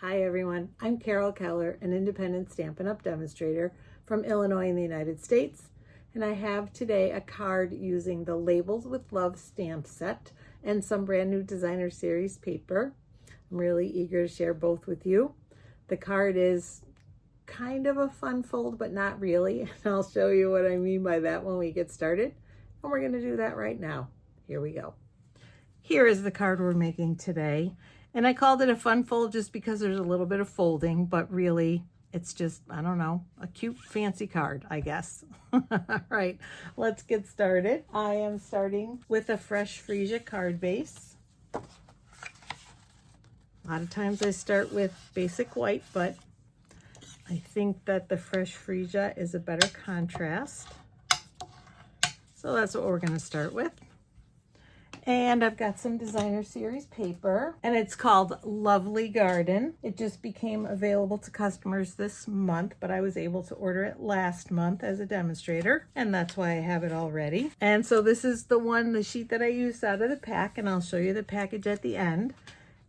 Hi everyone, I'm Carol Keller, an independent Stampin' Up! Demonstrator from Illinois in the United States, and I have today a card using the Labels with Love stamp set and some brand new designer series paper. I'm really eager to share both with you. The card is kind of a fun fold, but not really, and I'll show you what I mean by that when we get started, and we're going to do that right now. Here we go. Here is the card we're making today. And I called it a fun fold just because there's a little bit of folding, but really it's just, I don't know, a cute fancy card, I guess. All right, let's get started. I am starting with a fresh Freesia card base. A lot of times I start with basic white, but I think that the fresh Freesia is a better contrast. So that's what we're gonna start with. And I've got some designer series paper, and it's called Lovely Garden. It just became available to customers this month, but I was able to order it last month as a demonstrator, and that's why I have it already. And so this is the sheet that I used out of the pack, and I'll show you the package at the end.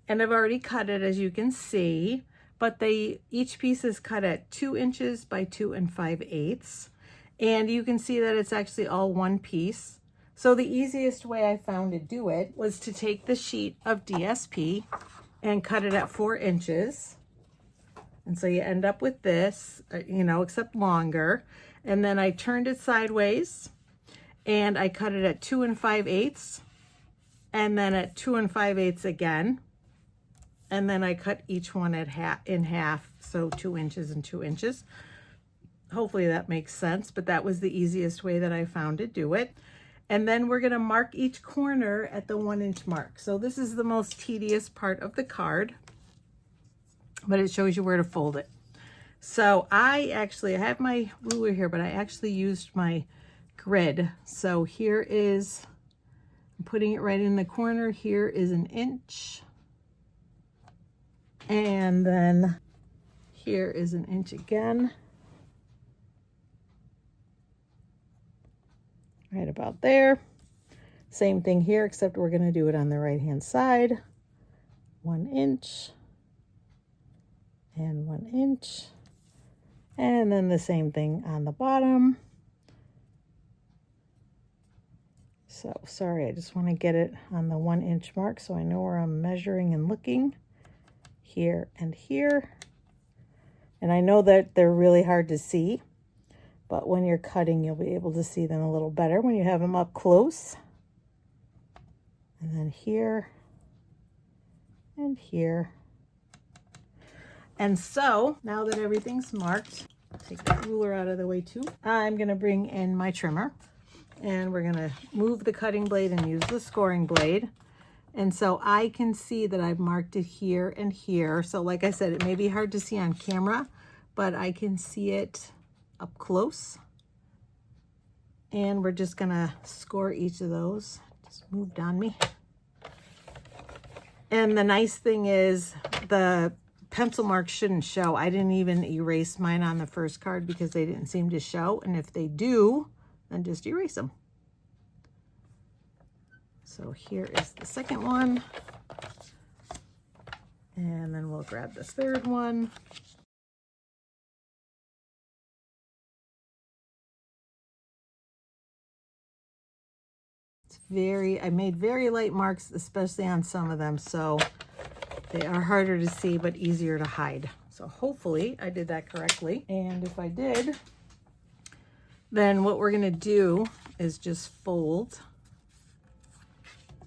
And I've already cut it, as you can see, but each piece is cut at 2 inches by 2 5/8. And you can see that it's actually all one piece. So the easiest way I found to do it was to take the sheet of DSP and cut it at 4 inches. And so you end up with this, except longer. And then I turned it sideways and I cut it at 2 5/8 and then at 2 5/8 again. And then I cut each one in half, so 2 inches and 2 inches. Hopefully that makes sense, but that was the easiest way that I found to do it. And then we're going to mark each corner at the 1 inch mark. So this is the most tedious part of the card, but it shows you where to fold it. So I have my ruler here, but I actually used my grid. So here is, I'm putting it right in the corner. Here is 1 inch. And then here is 1 inch again. Right about there. Same thing here, except we're going to do it on the right hand side. 1 inch and 1 inch. And then the same thing on the bottom. So sorry, I just want to get it on the 1 inch mark so I know where I'm measuring and looking. Here and here. And I know that they're really hard to see, but when you're cutting, you'll be able to see them a little better when you have them up close. And then here and here. And so now that everything's marked, take that ruler out of the way too. I'm gonna bring in my trimmer and we're gonna move the cutting blade and use the scoring blade. And so I can see that I've marked it here and here. So like I said, it may be hard to see on camera, but I can see it up close. And we're just gonna score each of those. Just moved on me. And the nice thing is the pencil marks shouldn't show. I didn't even erase mine on the first card because they didn't seem to show. And if they do, then just erase them. So here is the second one. And then we'll grab the third one. I made very light marks, especially on some of them, so they are harder to see but easier to hide. So hopefully I did that correctly. And if I did, then what we're gonna do is just fold.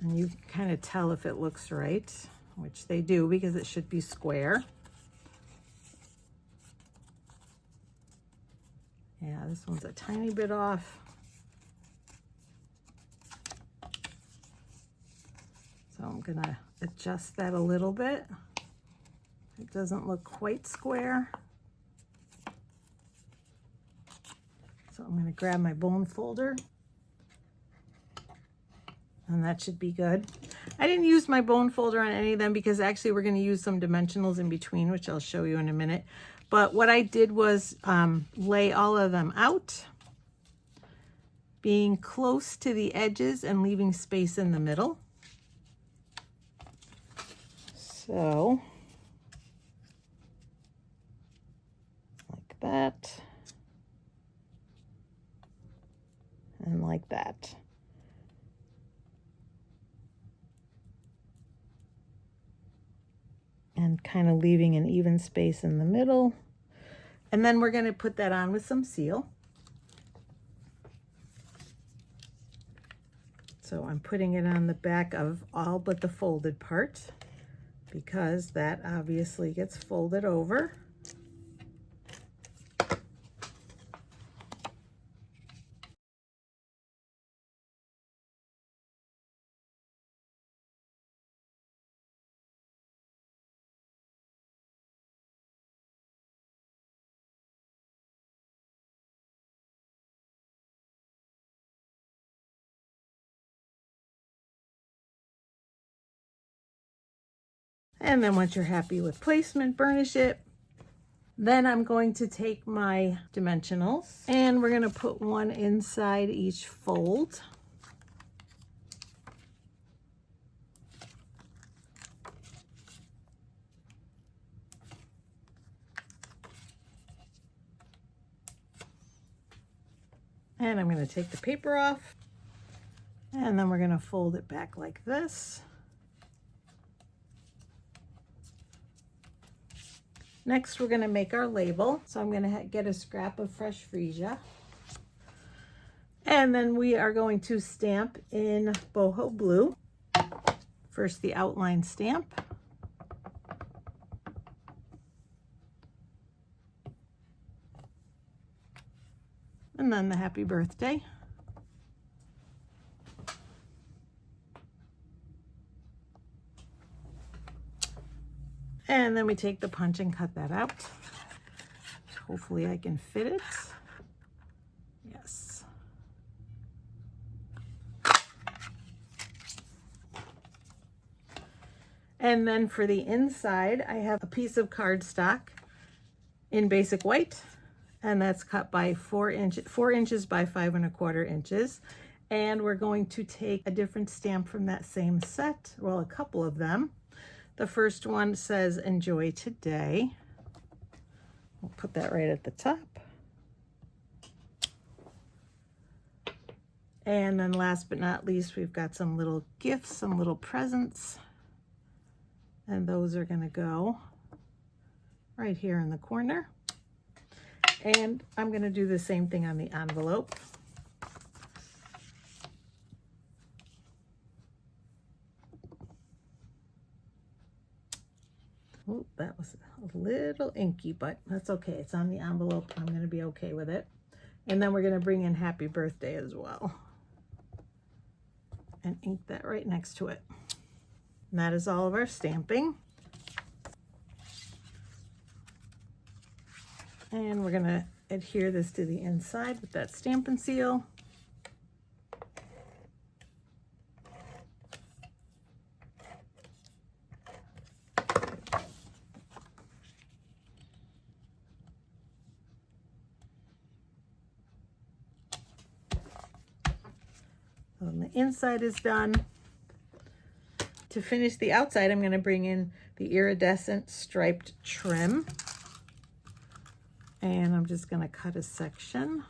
And you can kind of tell if it looks right, which they do because it should be square. Yeah, this one's a tiny bit off. So I'm gonna adjust that a little bit. It doesn't look quite square. So I'm gonna grab my bone folder. And that should be good. I didn't use my bone folder on any of them because actually we're gonna use some dimensionals in between, which I'll show you in a minute. But what I did was lay all of them out, being close to the edges and leaving space in the middle. So that. And like that. And kind of leaving an even space in the middle. And then we're going to put that on with some seal. So I'm putting it on the back of all but the folded part, because that obviously gets folded over. And then once you're happy with placement, burnish it. Then I'm going to take my dimensionals and we're going to put one inside each fold. And I'm going to take the paper off, and then we're going to fold it back like this. Next, we're going to make our label. So I'm going to get a scrap of fresh Freesia. And then we are going to stamp in Boho Blue. First, the outline stamp. And then the happy birthday. And then we take the punch and cut that out. Hopefully I can fit it. Yes. And then for the inside, I have a piece of cardstock in basic white, and that's cut by 4 inches by 5 1/4 inches. And we're going to take a different stamp from that same set, well, a couple of them. The first one says "Enjoy Today." We'll put that right at the top. And then last but not least, we've got some little gifts, some little presents. And those are going to go right here in the corner. And I'm going to do the same thing on the envelope. Oh, that was a little inky, but that's okay. It's on the envelope. I'm going to be okay with it. And then we're going to bring in happy birthday as well. And ink that right next to it. And that is all of our stamping. And we're going to adhere this to the inside with that Stampin' Seal. And the inside is done. To finish the outside, I'm going to bring in the iridescent striped trim. And I'm just going to cut a section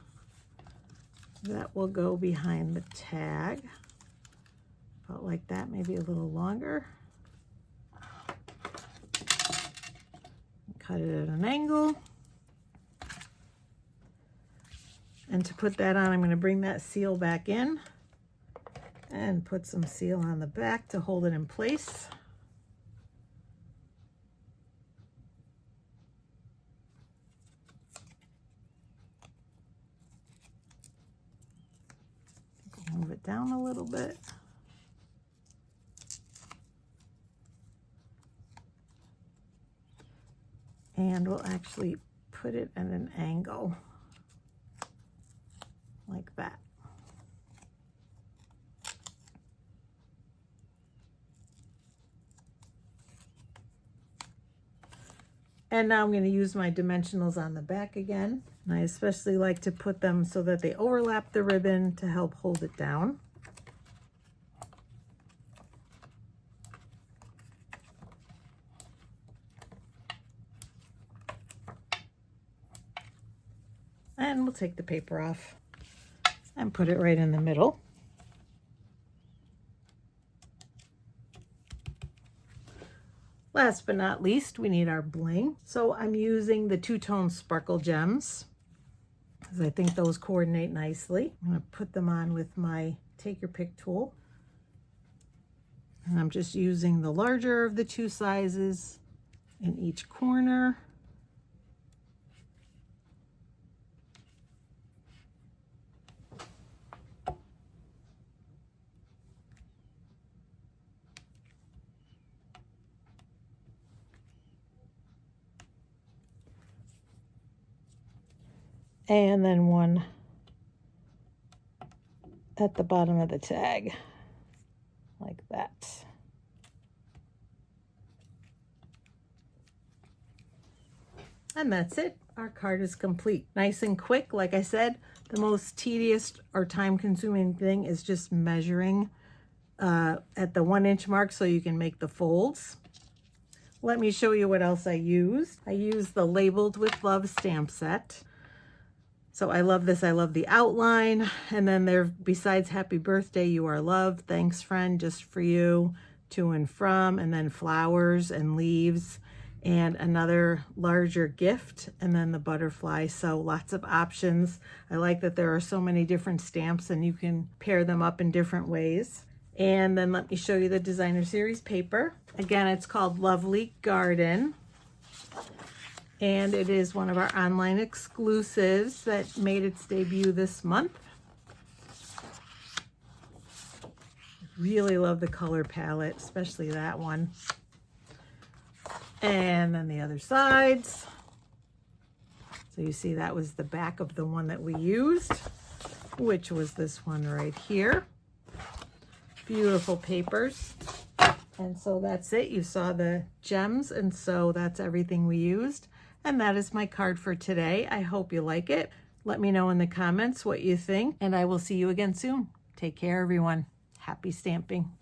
that will go behind the tag. About like that, maybe a little longer. Cut it at an angle. And to put that on, I'm going to bring that seal back in and put some seal on the back to hold it in place. Move it down a little bit. And we'll actually put it at an angle like that. And now I'm going to use my dimensionals on the back again. And I especially like to put them so that they overlap the ribbon to help hold it down. And we'll take the paper off and put it right in the middle. Last but not least, we need our bling. So I'm using the two-tone sparkle gems because I think those coordinate nicely. I'm going to put them on with my take your pick tool. And I'm just using the larger of the two sizes in each corner. And then one at the bottom of the tag, like that. And that's it. Our card is complete. Nice and quick. Like I said, the most tedious or time-consuming thing is just measuring at the 1 inch mark so you can make the folds. Let me show you what else I used. I used the Labeled with Love stamp set. So I love this. I love the outline. And then there, besides happy birthday, you are loved, thanks friend, just for you, to and from, and then flowers and leaves and another larger gift, and then the butterfly. So lots of options. I like that there are so many different stamps and you can pair them up in different ways. And then let me show you the designer series paper. Again, it's called Lovely Garden. And it is one of our online exclusives that made its debut this month. Really love the color palette, especially that one. And then the other sides. So you see that was the back of the one that we used, which was this one right here. Beautiful papers. And so that's it. You saw the gems, and so that's everything we used. And that is my card for today. I hope you like it. Let me know in the comments what you think, and I will see you again soon. Take care, everyone. Happy stamping.